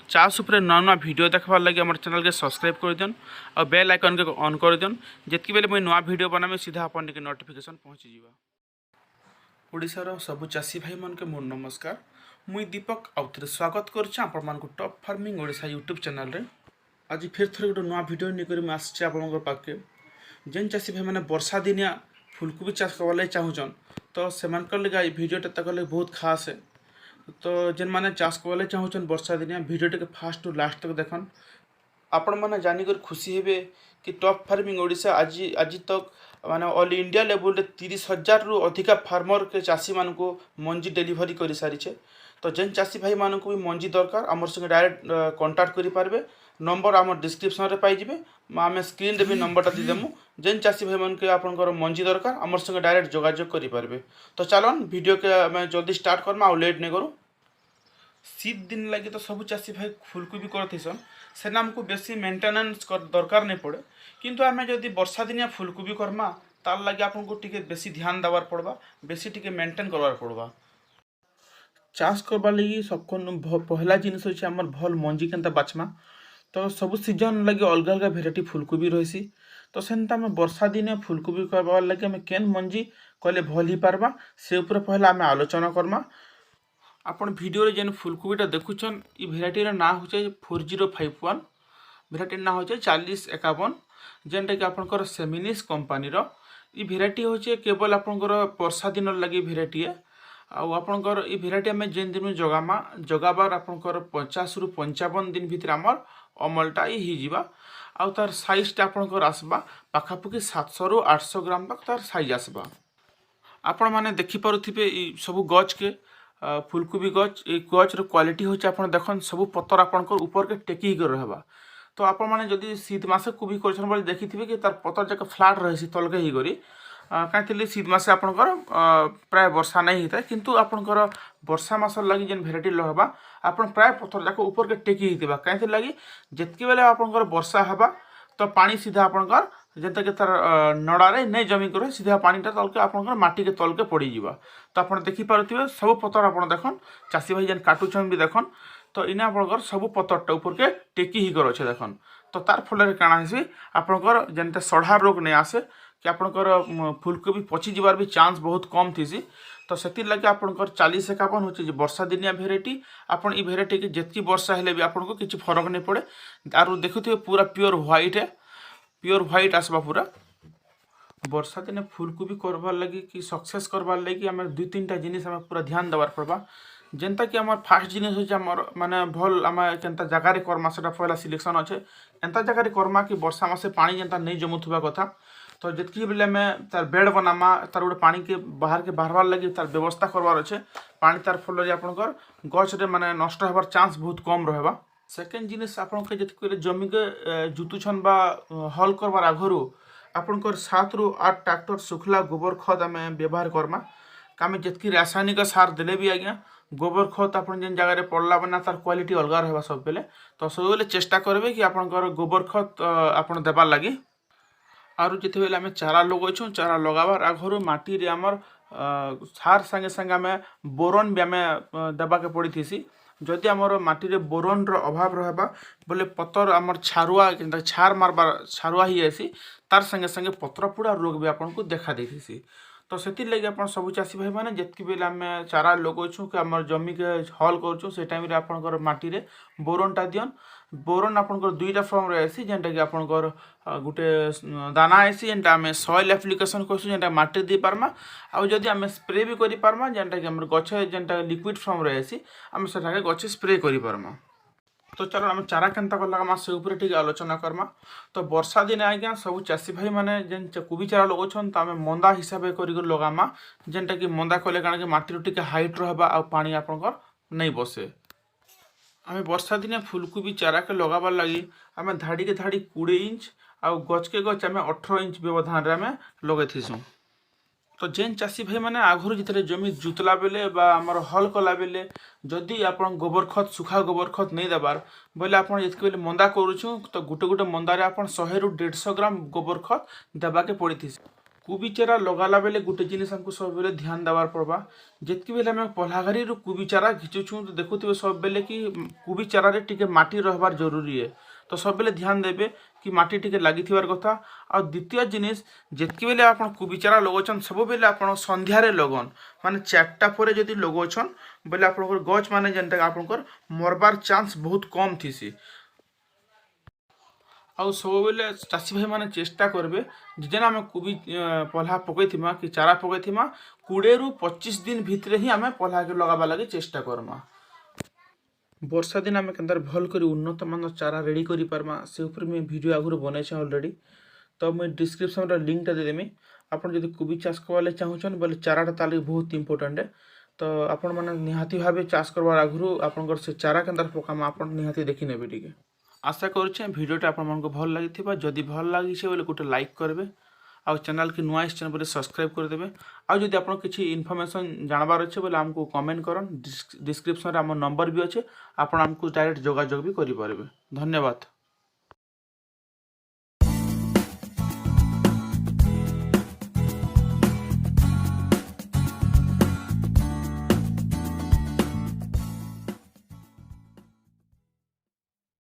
चाष उपर नुआ नुआ भिडियो देखबार लगे आम चैनल के सब्सक्राइब कर दियन और बेल आइकन के ऑन कर दियन जितकी बेले मुझे नुआ भिडियो बनामी सीधा अपन के नोटिफिकेशन पहुँची जावा। ओडिशार सबु चाषी भाई मन के मोर नमस्कार। मुई दीपक आउ थे स्वागत कर top farming Odisha YouTube channel रे। आज फिर थोड़े गोटे नुआ भिडियो नहीं आसचे आपण पाखे जेन चाषी भाई मैंने वर्षा दिनिया फुलकोबी चाष करवा चाहून तो से भिडियोटा तक बहुत खास है। तो जेन मैंने चाष करवा चाहून वर्षा दिनिया भिडियो के फास्ट टू लास्ट तक देखन आपण मैंने जानिकर खुशी हेबे कि टॉप फार्मिंग ओडिशा आज तक माने ऑल इंडिया लेवल 30,000 रु अधिका फार्मर के चाषी मान को मंजी डिलीवरी कर सारी छे। तो जेन चाषी भाई मान को भी मंजी दरकार आमर संगे डायरेक्ट कांटेक्ट करि पारबे। नंबर आम डिस्क्रिप्शन रे पाई जिबे आम स्क्रीन रे भी नंबरटा देदेमु। जेन चाषी भाई मन के आपनकर मंजी दरकार आमर संगे डायरेक्ट जोगाजोग करि पारबे। तो चलन वीडियो के आम जल्दी स्टार्ट करमा आ लेट नहीं करूँ। शीत दिन लगे तो सब चाषी भाई फुलकोबी करथीसन से आमको बेसी मेंटेनेंस दरकार नहीं पड़े किंतु आम जदि वर्षा दिनिया फुलकोबी करमा तार लगे आपको टिके बेसी ध्यान देवार पड़वा बेसी टिके मेंटेन करवार पड़वा। चाष करवा लगी सब पहला जिनस होछि हमर भल मंजी केनता बाछमा। तो सब सीजन लगे अलग अलग भेराइटी फुलकोबी रही। तो सेनता आम वर्षा दिने फुलकोबी करवा लगे आम केन मंजी कले भल ही पारबा से ऊपर पहला आम आलोचना करमा। आपण वीडियो जेन फुलकोबीटा देखुछन ई भेराइटी ना होचे 4051 भेराइटी ना होचे 4051 जेनटा कि आपनकर सेमिनिस कंपनी रो ई भेराइटी होचे केवल आपनकर वर्षा दिन लगी भेराइटी है। आ आपनकर ई भेराइटी में जेन दिन जगाबार आपनकर 50 रु 55 दिन भितर हमर अमलटा ही जीवा। आ तार साइजटा आपनकर आसबा पाखापुकी 700 रु 800 ग्राम तक तार साइज आसबा। आपण माने देखि पारुथिबे ई सब गछ के फुलकोबी गछ ये गच क्वालिटी होचे आपन देखन सब पतर आपनकर ऊपर के टेकी कर रहबा। तो आपण माने जदि शीत मासे कोबी करछन बोले देखिथिबे कि तार पतर जाक फ्लैट रहसी तलके ही करी काइतिले शीत मासे आपनकर प्राय वर्षा नहीं होता किंतु आपनकर वर्षा मास लगी जेन भेराइटी रहबा आपन प्राय पतर जाक ऊपर के टेकी हितिबा काइति लगी जेतकी बेले आपनकर वर्षा हबा तो पानी सीधा आपनकर जेनता कि तार नड़ारे नहीं जमी करे सीधा पानीटा तलके आपनकर माटी के तलके पड़ी जीवा। तो आप देखि पारुथिबे सब पतर आपन देखन चाषी भाई जेन काटुछन भी देखन तो इना आपनकर सब पतरटा ऊपर के टेकी ही कर अच्छे देखन। तो तार फल काଣା हेसी आपनकर जेनता सढ़ा रोग नहीं आसे कि आपनकर फुलकोबी पची जीवार भी चांस बहुत कम थीसी। तो से लगे आपनकर 4051 होचे वर्षा दिनिया भेराइटी आपन ई भेराइटी के जेतकी वर्षा हेले भी आपनको किछि फरक नहीं पड़े। आरो देखुथिबे पूरा प्योर व्हाइट है प्योर व्हाइट आसबा पूरा। वर्षा दिने फुलकोबी करवार लगी कि सक्सेस करवार लगी आम 2-3टा जिनिस आम पूरा ध्यान देवार पड़वा। जेनता कि आम फास्ट जिनिस होचे आमर माने भल आम केनता जगार करमा सेटा पहला सिलेक्शन अच्छे एंता जगार करमा कि वर्षा मासे पानी जेनता नहीं जमुथुबा कथा। तो जितकी बेले में तार बेड बनामा तार गोटे पानी के बाहरवार लगी तार व्यवस्था करवार अच्छे पानी तार फल आपनकर गछ रे माने नष्ट होबार चांस बहुत कम रहबा। सेकेंड जिनिस आपनके जितकी जमी के जुतुछन बा हल करवार आगरू आपनकर 7 रु 8 ट्रैक्टर सुखला गोबर खत आम व्यवहार करमा। आम जितकी रासायनिक सार देले भी आज्ञा गोबर खत आप जेन जगह पड़ला बना तार क्वालिटी अलग रहा सब बेले। तो सब बेले चेष्टा करेंगे कि आपनकर गोबर खत आपन देवार लगी। आरु जिते बेले आम चारा लगैछुँ चारा लगाबार आगरू माटी रे आमर सार संगे संगे आम बोरन भी आम देवा के पड़ी थी। जदि आमर माटी रे बोरन रो अभाव रहबा बोले पतर आमर छारुआ छार मारबार छारुआ ही आसी तार संगे संगे पत्र पुड़ा रोग भी आपन को देखा देथीसी। तो से लगे आप सब चाषी भाई मैंने जितकी बेले आम चारा लगौछुँ कि आम जमी के हल करूँ से टाइम आपनकर माटी रे बोरनटा दियन। बोरन आपनकर 2टा फॉर्म रे आसी जेनटा कि आपनकर गुटे दाना आसी जेनटा आम सॉइल एप्लिकेशन करछुँ जेनटा माटी दे पारमा आ जदि आम स्प्रे भी करि पारमा जेनटा कि आम गछ जेनटा लिक्विड फॉर्म रे आसी आम सेटाके गछ स्प्रे करि पारमा। तो चलो आम चारा केनता कर लगा से ऊपर ठीक आलोचना करमा। तो वर्षा दिन आज्ञा सब चाषी भाई मैंने जेन कोबी चारा लगौछन तो आम मंदा हिसाब कर लगामा जेनटा कि मंदा कले कारण कि माटी टिके हाइट रहबा आ पानी आपनकर नहीं बसे। आम वर्षा दिने फुलकोबी चारा के लगाबार लगी आम धाड़ी के धाड़ी 20 इंच आ गच के गच आम 18 इंच व्यवधान आम लगेथीसुँ। तो जेन चाषी भाई मैंने आगुरी जिते जमी जुतला बेले बा आमर हल कला बेले जदि आप गोबर खत सुखा गोबर खत नहीं देवार बोले आप जितके बेले मंदा करूँ तो गोटे गोटे मंदारे आप 100 रु 150 ग्राम गोबर खत देवाके पड़ी थी। कुबी चारा लगाला बेले गोटे जिनिस हमको सब बेले ध्यान देवार पड़वा। जितकी बेले आम पल्हाघारी कुबी चारा घिचुछू तो देखुवे सब बेले कि कुबी चारे टिके माटी रहबार जरूरी है। तो सब बेले ध्यान देवे कि माटी टिके लगी कथा। आ द्वितीय जिनिस जितकी बेले आप कुबी चारा लगौन सब बेले आप संध्यारे लगन माने 4टा पर जदि लगौन बोले आप गच माने जेनटा आपंकर मरबार चांस बहुत कम थीसी। आउ सब बेले चाषी भाई मैंने चेष्टा करेंगे जेना आम कुबी पल्हा पकई कि चारा पकई 20 ରୁ 25 दिन भितर ही आम पल्हा के लगावा लगे चेष्टा करमा। वर्षा दिन आम के भल कर उन्नत मान चारा रेडी कर पार्मा से ऊपर मैं वीडियो आगुरी बनई ऑलरेडी। तो मुझे डिस्क्रिप्शन लिंक देदेमी। आप जब कुबी चाष करवा चाहून बोले चाराटा ताली बहुत इंपोर्टेंट है। तो आपण मैंने निहाती भाव चाष करवार आगु आप से चारा के पकामा आप निहाती देखी नेबे टिके। आशा करुचे भिडियोटा आपको भल लगी। जदि भल लगी बोले गोटे लाइक करेंगे आउ चैनल की नुआ चैनल सब्सक्राइब करदेवे। आउ जदि आप किसी इनफॉरमेशन जानवर अच्छे बोले आमको कमेंट करन। डिस्क्रिप्शन आम नंबर भी अच्छे आप डायरेक्ट जोगाजोग भी करें। धन्यवाद।